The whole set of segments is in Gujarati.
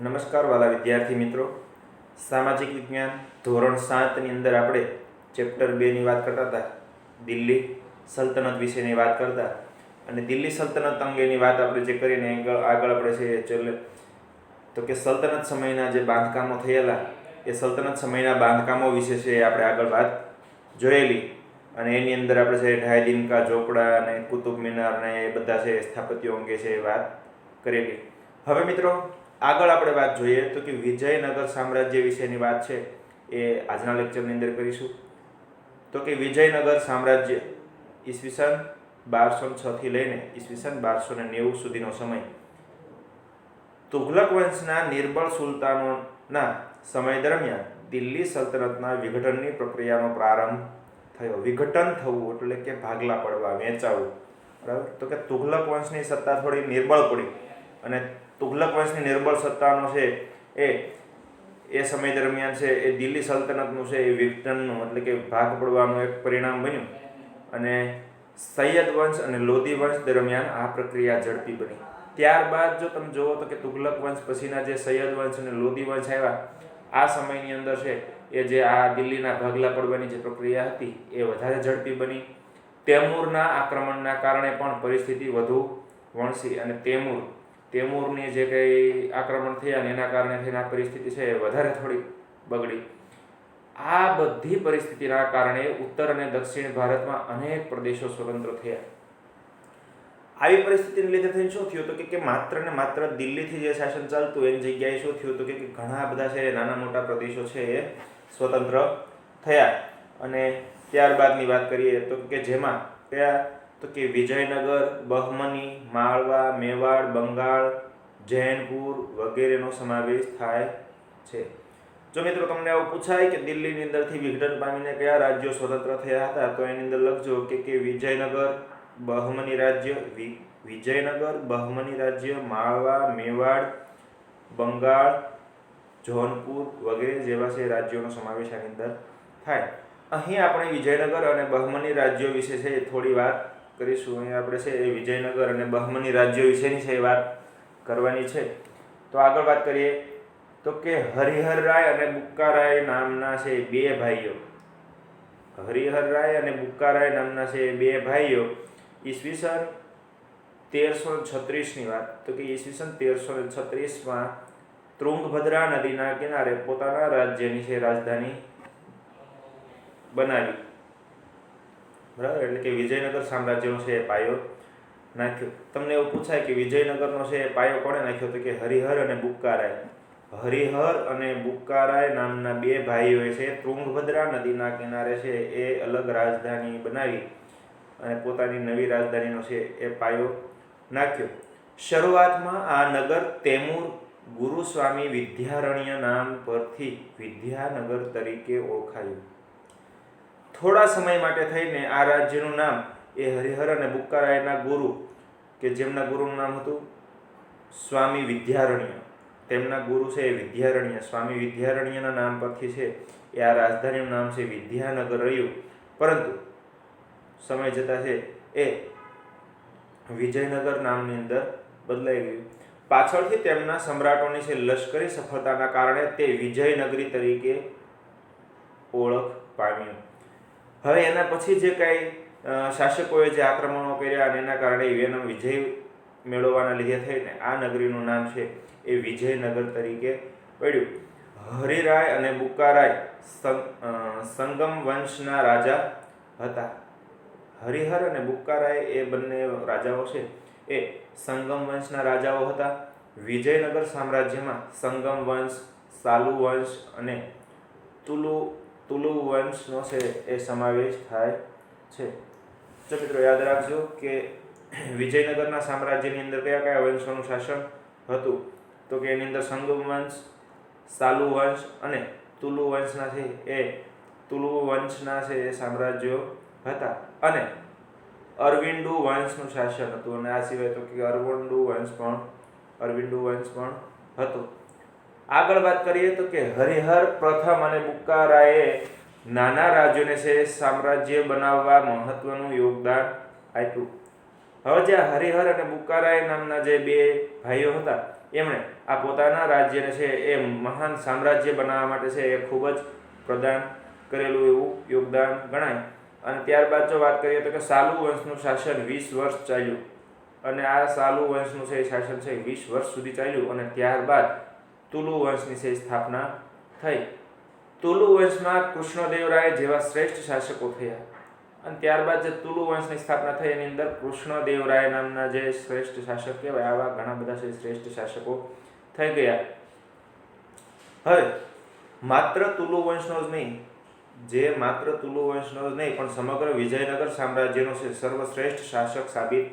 નમસ્કાર વાલા વિદ્યાર્થી મિત્રો, સામાજિક વિજ્ઞાન ધોરણ 7ની અંદર આપણે ચેપ્ટર 2ની વાત કરતા હતા. દિલ્હી સલ્તનત વિશેની વાત કરતા અને દિલ્હી સલ્તનત અંગેની વાત આપણે જે કરીને આગળ આપણે છે ચાલે તો કે સલ્તનત સમયના જે બાંધકામો થયેલા એ સલ્તનત સમયના બાંધકામો વિશે છે આપણે આગળ વાત જોયેલી અને એની અંદર આપણે છે ઢાઈ દિનકા ઝોપડા અને કુતુબ મિનાર ને એ બધા છે સ્થાપત્યો અંગે છે એ વાત કરેલી. હવે મિત્રો આગળ આપણે વાત જોઈએ તો કે વિજયનગર સામ્રાજ્ય વિશેની વાત છે એ આજના લેક્ચરની અંદર કરીશું. તો કે વિજયનગર સામ્રાજ્ય ઈસવીસન 1206 થી લઈને ઈસવીસન 1290 સુધીનો સમય તુઘલક વંશના નિર્બળ સુલતાનોના સમય દરમિયાન દિલ્હી સલ્તનતના વિઘટનની પ્રક્રિયાનો પ્રારંભ થયો. વિઘટન થવું એટલે કે ભાગલા પડવા, વેચાવું, બરાબર. તો કે તુઘલક વંશની સત્તા થોડી નિર્બળ પડી અને તુઘલક વંશની નિર્બળ સત્તાનો છે એ સમય દરમિયાન છે એ દિલ્હી સલ્તનતનું છે એ વિઘટનનું એટલે કે ભાગ પડવાનું એક પરિણામ બન્યું અને સૈયદ વંશ અને લોધી વંશ દરમિયાન આ પ્રક્રિયા ઝડપી બની. ત્યારબાદ જો તમે જુઓ તો કે તુઘલક વંશ પછીના જે સૈયદ વંશ અને લોધી વંશ આવ્યા આ સમયની અંદર છે એ જે આ દિલ્હીના ભાગલા પડવાની જે પ્રક્રિયા હતી એ વધારે ઝડપી બની. તૈમૂરના આક્રમણના કારણે પણ પરિસ્થિતિ વધુ વણસી અને તૈમૂરની જે કંઈ આક્રમણ થયા ને એના કારણે થઈને આ પરિસ્થિતિ છે એ વધારે થોડી બગડી. આ બધી પરિસ્થિતિના કારણે ઉત્તર અને દક્ષિણ ભારતમાં અનેક પ્રદેશો સ્વતંત્ર થયા. આવી પરિસ્થિતિને લીધે થઈને શું થયું તો કે માત્ર ને માત્ર દિલ્હીથી જે શાસન ચાલતું એની જગ્યાએ શું થયું તો કે ઘણા બધા છે નાના મોટા પ્રદેશો છે એ સ્વતંત્ર થયા. અને ત્યારબાદની વાત કરીએ તો કે જેમાં કયા તો કે વિજયનગર, બહમની, માળવા, મેવાડ, બંગાળ, જૈનપુર વગેરેનો સમાવેશ થાય છે. જો મિત્રો તમને આવું પૂછાય કે દિલ્હીની અંદરથી વિઘટન પામીને કયા રાજ્યો સ્વતંત્ર થયા હતા તો એની અંદર લખજો કે વિજયનગર, બહમની રાજ્ય, વિજયનગર, બહમની રાજ્ય, માળવા, મેવાડ, બંગાળ, જોનપુર વગેરે જેવા છે રાજ્યોનો સમાવેશ આની અંદર થાય. અહીં આપણે વિજયનગર અને બહમની રાજ્યો વિશે છે થોડી વાત કરીશું. અહીં આપણે છે એ વિજયનગર અને બહમની રાજ્યો વિશેની છે વાત કરવાની છે. તો આગળ વાત કરીએ તો કે હરિહર રાય અને બુક્કા રાય નામના છે બે ભાઈઓ, હરિહર રાય અને બુક્કા રાય નામના છે બે ભાઈઓ ઈસવીસન 1336ની વાત તો કે ઈસવીસન 1336માં તુંગભદ્રા નદીના કિનારે પોતાના રાજ્યની છે રાજધાની બનાવી, બરાબર. એટલે કે વિજયનગર સામ્રાજ્યનો છે એ પાયો નાખ્યો. તમને એવું પૂછાય કે વિજયનગરનો છે એ પાયો કોણે નાખ્યો તો કે હરિહર અને બુક્કા રાય. હરિહર અને બુક્કા રાય નામના બે ભાઈઓએ છે તુંગભદ્રા નદીના કિનારે છે એ અલગ રાજધાની બનાવી અને પોતાની નવી રાજધાનીનો છે એ પાયો નાખ્યો. શરૂઆતમાં આ નગર તૈમૂર ગુરુસ્વામી વિદ્યારણ્ય નામ પરથી વિદ્યાનગર તરીકે ઓળખાયું. થોડા સમય માટે થઈને આ રાજ્યનું નામ એ હરિહર અને બુક્કા રાયના ગુરુ કે જેમના ગુરુનું નામ હતું સ્વામી વિદ્યારણ્ય, તેમના ગુરુ છે એ વિદ્યારણ્ય, સ્વામી વિદ્યારણ્યના નામ પરથી છે એ આ રાજધાનીનું નામ છે વિદ્યાનગર રહ્યું. પરંતુ સમય જતાં છે એ વિજયનગર નામની અંદર બદલાઈ ગયું. પાછળથી તેમના સમ્રાટોની છે લશ્કરી સફળતાના કારણે તે વિજયનગરી તરીકે ઓળખ પામ્યું. હવે એના પછી જે કાંઈ શાસકોએ જે આક્રમણો કર્યા અને એના કારણે એનો વિજય મેળવવાના લીધે થઈને આ નગરીનું નામ છે એ વિજયનગર તરીકે પડ્યું. હરિરાય અને બુક્કા રાય સંગમ વંશના રાજા હતા. હરિહર અને બુક્કા રાય એ બંને રાજાઓ છે એ સંગમ વંશના રાજાઓ હતા. વિજયનગર સામ્રાજ્યમાં સંગમ વંશ, સાલુ વંશ અને તુલુ વંશનો છે એ સમાવેશ થાય છે. જો મિત્રો યાદ રાખજો કે વિજયનગરના સામ્રાજ્યની અંદર કયા કયા વંશોનું શાસન હતું તો કે એની અંદર સંગમ વંશ, સાલુ વંશ અને તુલુ વંશના છે એ તુલુ વંશના છે એ સામ્રાજ્યો હતા અને અરવિંદુ વંશનું શાસન હતું. અને આ સિવાય તો કે અરવિંદુ વંશ પણ હતો. આગળ વાત કરીએ તો કે હરિહર પ્રથમ અને બુક્કા રાયે નાના રાજ્યોને છે સામ્રાજ્ય બનાવવા મહત્વનું યોગદાન આપ્યું. હવે જે હરિહર અને બુક્કા રાય નામના જે બે ભાઈઓ હતા એમણે આ પોતાના રાજ્યને છે એ મહાન સામ્રાજ્ય બનાવવા માટે છે એ ખૂબ જ પ્રદાન કરેલું એવું યોગદાન ગણાય. અને ત્યારબાદ જો વાત કરીએ તો કે સાલુ વંશનું શાસન 20 વર્ષ ચાલ્યું, અને આ સાલુ વંશનું છે શાસન છે 20 વર્ષ સુધી ચાલ્યું, અને ત્યારબાદ તુલુ વંશની છે સ્થાપના થઈ. તુલુ વંશમાં કૃષ્ણદેવરાય જેવા શ્રેષ્ઠ શાસકો થયા, અને ત્યારબાદ જે તુલુ વંશની સ્થાપના થઈ એની અંદર કૃષ્ણદેવરાય નામના જે શ્રેષ્ઠ શાસક કહેવાય, આવા ઘણા બધા છે શ્રેષ્ઠ શાસકો થઈ ગયા. હવે માત્ર તુલુ વંશનો જ નહીં, પણ સમગ્ર વિજયનગર સામ્રાજ્યનો છે સર્વશ્રેષ્ઠ શાસક સાબિત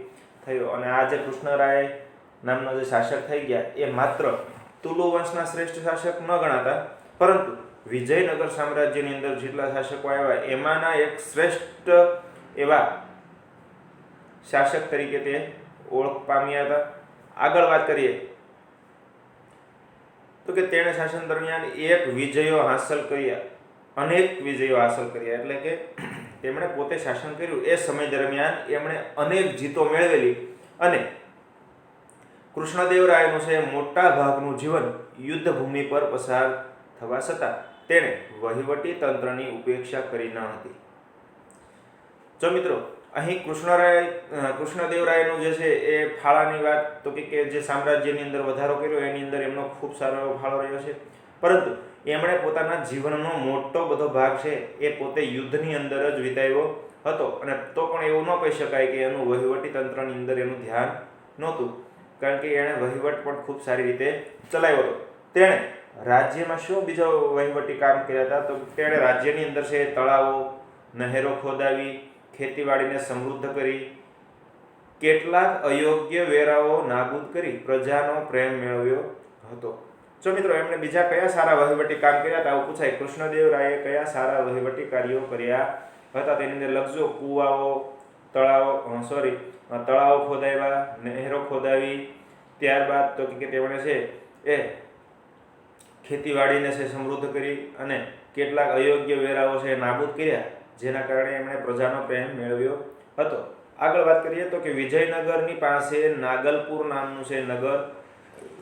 થયો. અને આ જે કૃષ્ણરાય નામનો જે શાસક થઈ ગયા એ માત્ર તુલુ વંશના શ્રેષ્ઠ શાસક ન ગણાતા, પરંતુ વિજયનગર સામ્રાજ્યની અંદર જેટલા શાસકો આવ્યા એમાંના એક શ્રેષ્ઠ એવા શાસક તરીકે તે ઓળખ પામ્યા હતા. આગળ વાત કરીએ તો કે તેણે શાસન દરમિયાન અનેક વિજયો હાંસલ કર્યા. એટલે કે તેમણે પોતે શાસન કર્યું એ સમય દરમિયાન એમણે અનેક જીતો મેળવેલી, અને કૃષ્ણદેવરાયનું છે મોટા ભાગનું જીવન યુદ્ધ ભૂમિ પર પસાર થવા છતાં તેણે વહીવટી તંત્રની ઉપેક્ષા કરી ન હતી. જો મિત્રો અહીં કૃષ્ણદેવરાયનું જે છે એ ફાળાની વાત તો કે જે સામ્રાજ્યની અંદર વધારો કર્યો એની અંદર એમનો ખૂબ સારો એવો ફાળો રહ્યો છે, પરંતુ એમણે પોતાના જીવનનો મોટો બધો ભાગ છે એ પોતે યુદ્ધની અંદર જ વિતાવ્યો હતો. અને તો પણ એવું ન કહી શકાય કે એનું વહીવટી તંત્રની અંદર એનું ધ્યાન નહોતું, કારણ કે એણે વહીવટ પણ ખૂબ સારી રીતે ચલાવ્યો હતો. તેણે રાજ્યમાં શું બીજો વહીવટી કામ કર્યા હતા તો તેણે રાજ્યની અંદર છે તળાવો, નહેરો ખોદાવી, ખેતીવાડીને સમૃદ્ધ કરી, કેટલાક અયોગ્ય વેરાઓ નાબૂદ કરી પ્રજાનો પ્રેમ મેળવ્યો હતો. જો મિત્રો એમણે બીજા કયા સારા વહીવટી કામ કર્યા હતા આવું પૂછાય, કૃષ્ણદેવરાયે કયા સારા વહીવટી કાર્યો કર્યા હતા તેની અંદર લખજો. કૂવાઓ, તળાવો ખોદાવ્યા, નહેરો ખોદાવી, ત્યારબાદ તો કે તેમણે છે એ ખેતીવાડીને છે સમૃદ્ધ કરી, અને કેટલાક અયોગ્ય વેરાઓ છે નાબૂદ કર્યા, જેના કારણે એમણે પ્રજાનો પ્રેમ મેળવ્યો હતો. આગળ વાત કરીએ તો કે વિજયનગરની પાસે નાગલપુર નામનું છે નગર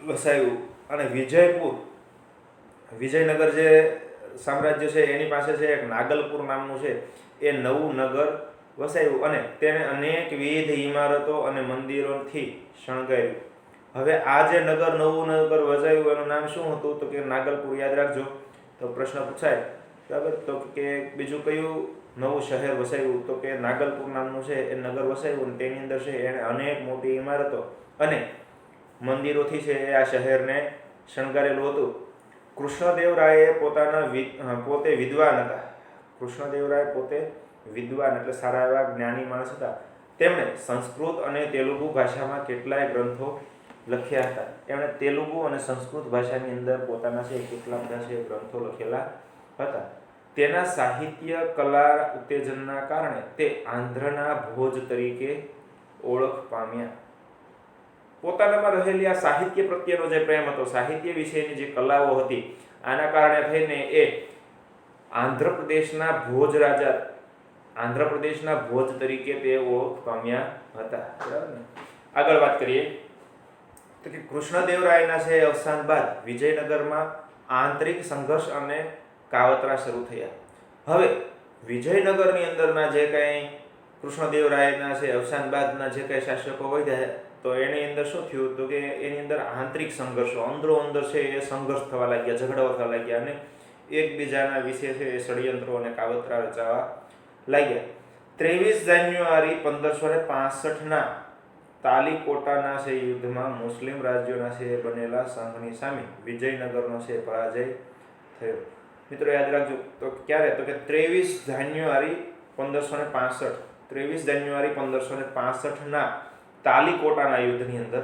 વસાવ્યું, અને વિજયનગર જે સામ્રાજ્ય છે એની પાસે છે એક નાગલપુર નામનું છે એ નવું નગર વસાવ્યું, અને તેને અનેકવિધ ઇમારતો અને મંદિરોથી શણગાર્યું. હવે આ જે નવું નગર વસાવ્યું એનું નામ શું હતું તો કે નાગલપુર. યાદ રાખજો, તો પ્રશ્ન પૂછાય, બરાબર. તો કે બીજું કયું નવું શહેર વસાવ્યું તો કે નાગલપુર નામનું છે એ નગર વસાવ્યું, અને તેની અંદર છે એણે અનેક મોટી ઇમારતો અને મંદિરોથી છે એ આ શહેરને શણગારેલું હતું. કૃષ્ણદેવરાયે પોતે વિદ્વાન હતા. કૃષ્ણદેવરાય પોતે વિદ્વાન એટલે સારા એવા જ્ઞાની માણસ હતા. તેમણે સંસ્કૃત અને તેલુગુ ભાષામાં કેટલાય ગ્રંથો લખ્યા હતા. એમણે તેલુગુ અને સંસ્કૃત ભાષાની અંદર પોતાના છે કેટલા બધા છે ગ્રંથો લખેલા હતા. તેના સાહિત્ય કલા ઉત્તેજનના કારણે તે આંધ્રના ભોજ તરીકે ઓળખ પામ્યા. પોતાનામાં રહેલી આ સાહિત્ય પ્રત્યેનો જે પ્રેમ હતો, સાહિત્ય વિશેની જે કલાઓ હતી, આના કારણે થઈને એ આંધ્રપ્રદેશના ભોજ તરીકે તે ઓળખ પામ્યા હતા. બરાબર ને? આગળ વાત કરીએ તો કે કૃષ્ણદેવરાયના છે અવસાન બાદ વિજયનગરમાં આંતરિક સંઘર્ષ અને કાવતરા શરૂ થયા. હવે વિજયનગરની અંદરના જે કંઈ કૃષ્ણદેવરાયના છે અવસાન બાદના જે કંઈ શાસકો વધ્યા, તો એની અંદર શું થયું તો કે એની અંદર આંતરિક સંઘર્ષો, અંદરો અંદર છે એ સંઘર્ષ થવા લાગ્યા, ઝઘડાઓ થવા લાગ્યા, અને એકબીજાના વિશે છે એ ષડયંત્રો અને કાવતરા રચાવા લાગ્યા. 23 જાન્યુઆરી 1565ના તાલીકોટાના છે યુદ્ધમાં મુસ્લિમ રાજ્યોના છે બનેલા સંઘની સામે વિજયનગરનો છે પરાજય થયો. મિત્રો યાદ રાખજો, તો ક્યારે તો કે 23 જાન્યુઆરી 1565ના તાલીકોટાના યુદ્ધની અંદર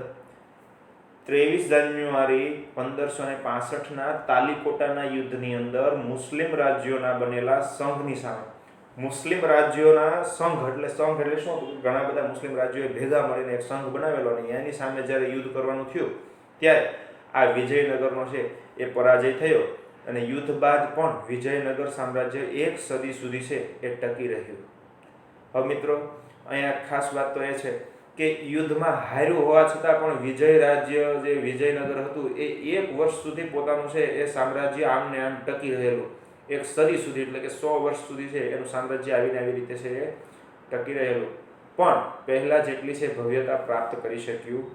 23 જાન્યુઆરી 1565ના તાલીકોટાના યુદ્ધની અંદર મુસ્લિમ રાજ્યોના બનેલા સંઘની સામે, મુસ્લિમ રાજ્યોના સંઘ એટલે શું, ઘણા બધા મુસ્લિમ રાજ્યોએ ભેગા મળીને એક સંઘ બનાવેલો, અને એની સામે જ્યારે યુદ્ધ કરવાનું થયું ત્યારે આ વિજયનગરનો છે એ પરાજય થયો, અને યુદ્ધ બાદ પણ વિજયનગર સામ્રાજ્ય 1 સદી સુધી છે એ ટકી રહ્યું. હવે મિત્રો અહીંયા ખાસ વાત તો એ છે કે યુદ્ધમાં હાર્યું હોવા છતાં પણ વિજય રાજ્ય જે વિજયનગર હતું એ 1 વર્ષ સુધી પોતાનું છે એ સામ્રાજ્ય આમને આમ ટકી રહેલું. 1 સદી સુધી, એટલે કે 100 વર્ષ સુધી છે એનું સામ્રાજ્ય આવીને આવી રીતે છે એ ટકી રહેલું. પણ પહેલાં જેટલી છે ભવ્યતા પ્રાપ્ત કરી શક્યું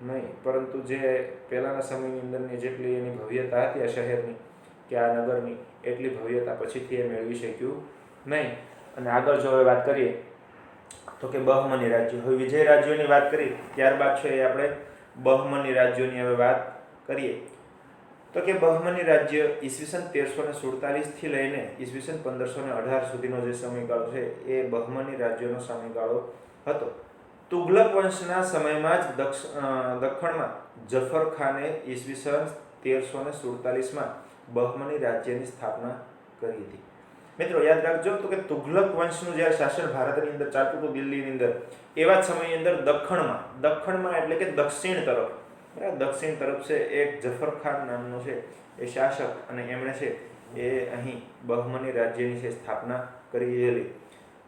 નહીં. પરંતુ જે પહેલાંના સમયની અંદરની જેટલી એની ભવ્યતા હતી આ શહેરની કે આ નગરની, એટલી ભવ્યતા પછીથી એ મેળવી શક્યું નહીં. અને આગળ જો હવે વાત કરીએ તો કે બહમની રાજ્ય. હવે વિજય રાજ્યોની વાત કરી, ત્યારબાદ છે એ આપણે બહમની રાજ્યોની હવે વાત કરીએ. તો કે બહમની રાજ્ય ઈસવીસન 1347થી લઈને ઈસવીસન 1518 સુધીનો જે સમયગાળો છે એ બહમની રાજ્યોનો સમયગાળો હતો. તુગલક વંશના સમયમાં જ દખ્ખણમાં જફર ખાને ઈસવીસન 1347માં બહમની રાજ્યની સ્થાપના કરી હતી. મિત્રો યાદ રાખજો તો કે તુગલક વંશનું જ્યારે શાસન ભારતની અંદર ચાલતું હતું દિલ્હીની અંદર, એવા જ સમયની અંદર દખ્ખણમાં એટલે કે દક્ષિણ તરફ, બરાબર, દક્ષિણ તરફ છે એક જફર ખાન નામનો છે એ શાસક, અને એમણે છે એ અહીં બહમની રાજ્યની છે સ્થાપના કરેલી.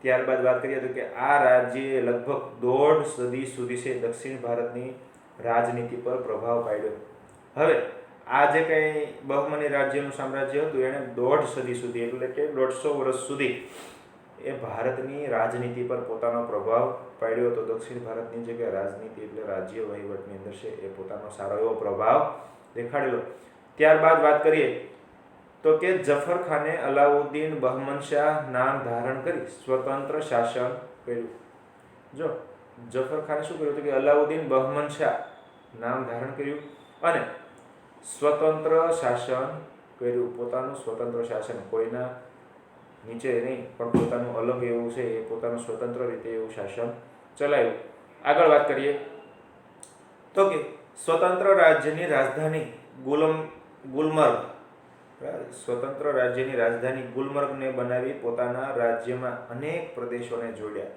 ત્યારબાદ વાત કરીએ તો કે આ રાજ્યએ લગભગ 1.5 સદી સુધી છે દક્ષિણ ભારતની રાજનીતિ પર પ્રભાવ પાડ્યો. હવે આ જે કંઈ બહમની રાજ્યનું સામ્રાજ્ય હતું એણે 1.5 સદી સુધી, એટલે કે 150 વર્ષ સુધી એ ભારતની રાજનીતિ પર પોતાનો પ્રભાવ પાડ્યો હતો. દક્ષિણ ભારતની જે કે રાજનીતિ એટલે રાજ્ય વહીવટની અંદર છે એ પોતાનો સારો એવો પ્રભાવ દેખાડેલો. ત્યારબાદ વાત કરીએ તો કે જફર ખાને અલાઉદ્દીન બહમન શાહ નામ ધારણ કરી સ્વતંત્ર શાસન કર્યું. જો જફર ખાને શું કર્યું હતું કે અલાઉદ્દીન બહમન શાહ નામ ધારણ કર્યું અને સ્વતંત્ર શાસન કર્યું. પોતાનું સ્વતંત્ર શાસન, કોઈના નીચે નહીં પણ પોતાનું અલગ એવું છે એ પોતાનું સ્વતંત્ર રીતે એવું શાસન ચલાવ્યું. આગળ વાત કરીએ તો કે સ્વતંત્ર રાજ્યની રાજધાની ગુલમર્ગ, સ્વતંત્ર રાજ્યની રાજધાની ગુલમર્ગને બનાવી પોતાના રાજ્યમાં અનેક પ્રદેશોને જોડ્યા.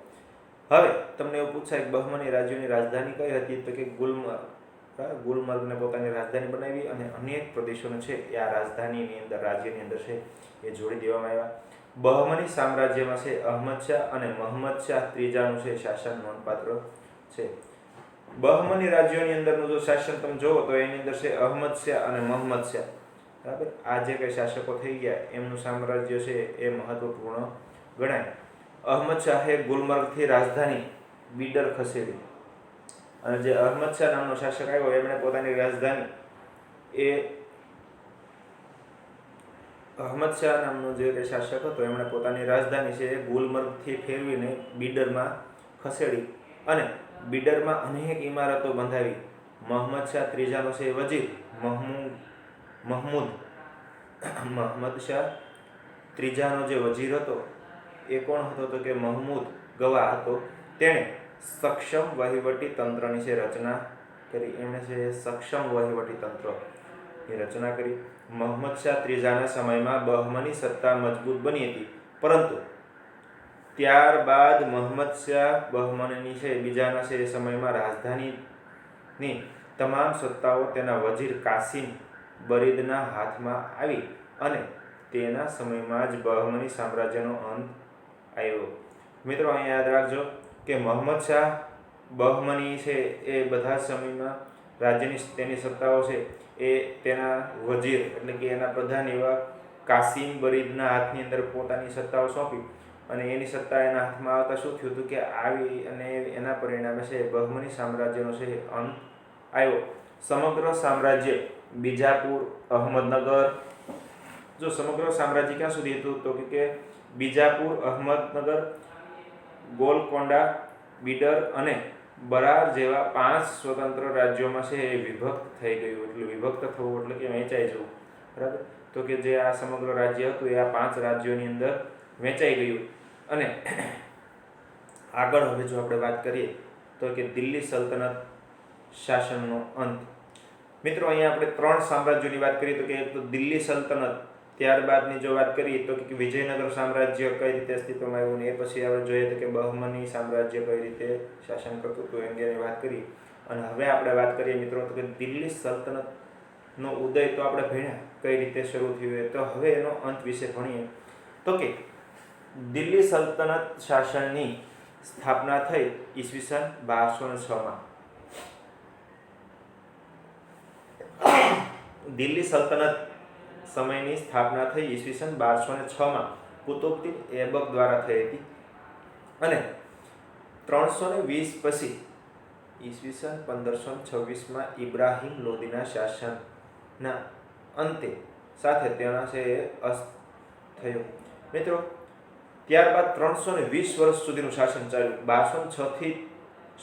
હવે તમને એવું પૂછાય કે બહમની રાજ્યોની રાજધાની કઈ હતી, તો કે ગુલમર્ગ. ગુલમર્ગને પોતાની રાજધાની બનાવી અને અનેક પ્રદેશોને છે એ આ રાજધાનીની અંદર, રાજ્યની અંદર છે એ જોડી દેવામાં આવ્યા. બહમની સામ્રાજ્યમાં છે અહમદ શાહ અને મોહમ્મદ શાહ ત્રીજાનું છે શાસન નોંધપાત્ર છે. બહમની રાજ્યોની અંદરનું જો શાસન તમે જોવો તો એની અંદર છે અહમદ શાહ અને મોહમ્મદ શાહ, બરાબર. આ જે કંઈ શાસકો થઈ ગયા એમનું સામ્રાજ્ય છે એ મહત્વપૂર્ણ ગણાય. અહમદ શાહે ગુલમર્ગથી રાજધાની બીડર ખસેડી, અને જે અહમદ શાહ નામનો શાસક આવ્યો એમણે પોતાની રાજધાની અહમદ શાહ નામનો જે શાસક હતો એમણે પોતાની રાજધાની છે એ ગુલમર્ગથી ફેરવીને બીડરમાં ખસેડી અને બીડરમાં અનેક ઇમારતો બંધાવી. મોહમ્મદ શાહ ત્રીજાનો છે વજીર મોહમ્મદ શાહ ત્રીજાનો જે વજીર હતો એ કોણ હતો તો કે મહમૂદ ગવા હતો. તેણે સક્ષમ વહીવટી તંત્રની છે રચના કરી. એમણે છે સક્ષમ વહીવટી તંત્રની રચના કરી. મોહમ્મદ શાહ ત્રીજાના સમયમાં બહમની સત્તા મજબૂત બની હતી, પરંતુ ત્યારબાદ મોહમ્મદ શાહ બહમની છે બીજાના છે એ સમયમાં રાજધાનીની તમામ સત્તાઓ તેના વજીર કાસિમ બરીદના હાથમાં આવી અને તેના સમયમાં જ બહમની સામ્રાજ્યનો અંત આવ્યો. મિત્રો અહીંયા યાદ રાખજો કે મોહમ્મદ શાહ બહમની છે એ બધા સમયમાં રાજ્યની તેની સત્તાઓ છે એ તેના વજીર એટલે કે એના પ્રધાન એવા કાસિમ બરીદના હાથની અંદર પોતાની સત્તાઓ સોંપી, અને એની સત્તા એના હાથમાં આવતા શું થયું હતું કે આવી અને એના પરિણામે છે બહમની સામ્રાજ્યનો છે અંત આવ્યો. સમગ્ર સામ્રાજ્ય બીજાપુર, અહમદનગર, જો સમગ્ર સામ્રાજ્ય ક્યાં સુધી હતું તો કે બીજાપુર, અહમદનગર, ગોલકોંડા, બીડર અને બરાર જેવા 5 સ્વતંત્ર રાજ્યોમાં છે એ વિભક્ત થઈ ગયું. એટલે વિભક્ત થવું એટલે કે વહેંચાઈ જવું, બરાબર. તો કે જે આ સમગ્ર રાજ્ય હતું એ આ 5 રાજ્યોની અંદર વહેંચાઈ ગયું. અને આગળ હવે જો આપણે વાત કરીએ તો કે દિલ્હી સલ્તનત શાસનનો અંત. મિત્રો અહીંયા આપણે 3 સામ્રાજ્યોની વાત કરીએ તો કે એક તો દિલ્હી સલ્તનત, ત્યારબાદની જો વાત કરીએ તો કે વિજયનગર સામ્રાજ્ય કઈ રીતે અસ્તિત્વમાં આવ્યું, ને એ પછી આપણે જોઈએ તો કે બહમની સામ્રાજ્ય કઈ રીતે શાસન કરતું હતું એ અંગેની વાત કરી. અને હવે આપણે વાત કરીએ મિત્રો તો કે દિલ્હી સલ્તનતનો ઉદય તો આપણે ભણ્યા કઈ રીતે શરૂ થયું, તો હવે એનો અંત વિશે ભણીએ. તો કે દિલ્હી સલ્તનત શાસનની સ્થાપના થઈ ઈસવીસન 1206માં. દિલ્હી સલ્તનત સમયની સ્થાપના થઈ ઈસવીસન 1206માં કુતુબુદ્દીન ઐબક દ્વારા થઈ હતી અને 320 પછી ઈસવીસન 1526માં ઇબ્રાહિમ લોદીના શાસનના અંતે સાથે તેના છે અસ્ત થયો. મિત્રો, ત્યારબાદ 320 વર્ષ સુધીનું શાસન ચાલ્યું. 1206થી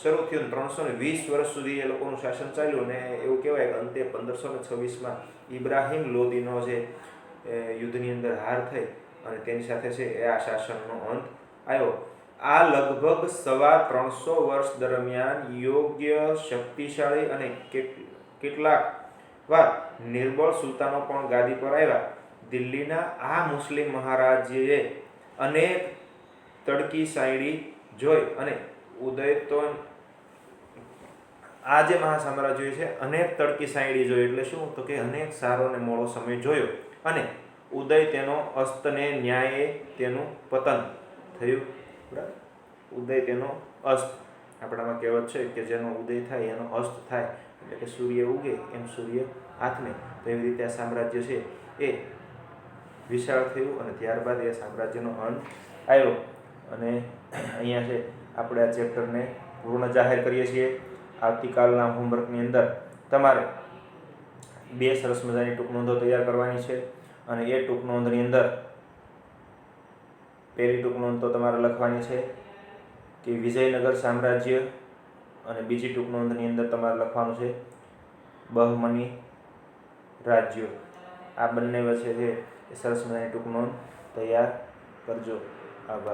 શરૂ થયું, 320 વર્ષ સુધી એ લોકોનું શાસન ચાલ્યું અને એવું કહેવાય કે અંતે 1526માં ઇબ્રાહિમ લોદીનો જે યુદ્ધની અંદર હાર થઈ અને તેની સાથે છે એ આ શાસનનો અંત આવ્યો. આ લગભગ 350 વર્ષ દરમિયાન યોગ્ય, શક્તિશાળી અને કેટલાક વાર નિર્બળ સુલતાનો પણ ગાદી પર આવ્યા. દિલ્હીના આ મુસ્લિમ મહારાજ્યએ અનેક તડકી સાયડી જોઈ અને આ જે મહાસામ્રાજ્ય છે અનેક તડકી સાયડી જોઈ એટલે શું? તો કે અનેક સારો અને મોડો સમય જોયો અને ઉદય તેનો અસ્ત ને ન્યાયે તેનું પતન થયું. બરાબર, ઉદય તેનો અસ્ત. આપણામાં કહેવત છે કે જેનો ઉદય થાય એનો અસ્ત થાય, એટલે કે સૂર્ય ઉગે એમ સૂર્ય આથમે. તો એવી રીતે આ સામ્રાજ્ય છે એ વિશાળ થયું અને ત્યારબાદ એ સામ્રાજ્યનો અંત આવ્યો. અને અહીંયા છે આપણે આ ચેપ્ટરને પૂર્ણ જાહેર કરીએ છીએ. આવતીકાલના હોમવર્કની અંદર તમારે 2 સરસ મજાની ટૂંક નોંધો તૈયાર કરવાની છે અને એ ટૂંક નોંધની અંદર પહેલી ટૂંક નોંધ તો તમારે લખવાની છે કે વિજયનગર સામ્રાજ્ય અને બીજી ટૂંક નોંધની અંદર તમારે લખવાનું છે બહમની રાજ્યો. આ બંને વચ્ચે છે એ સરસ મજાની ટૂંક નોંધ તૈયાર કરજો. આભાર.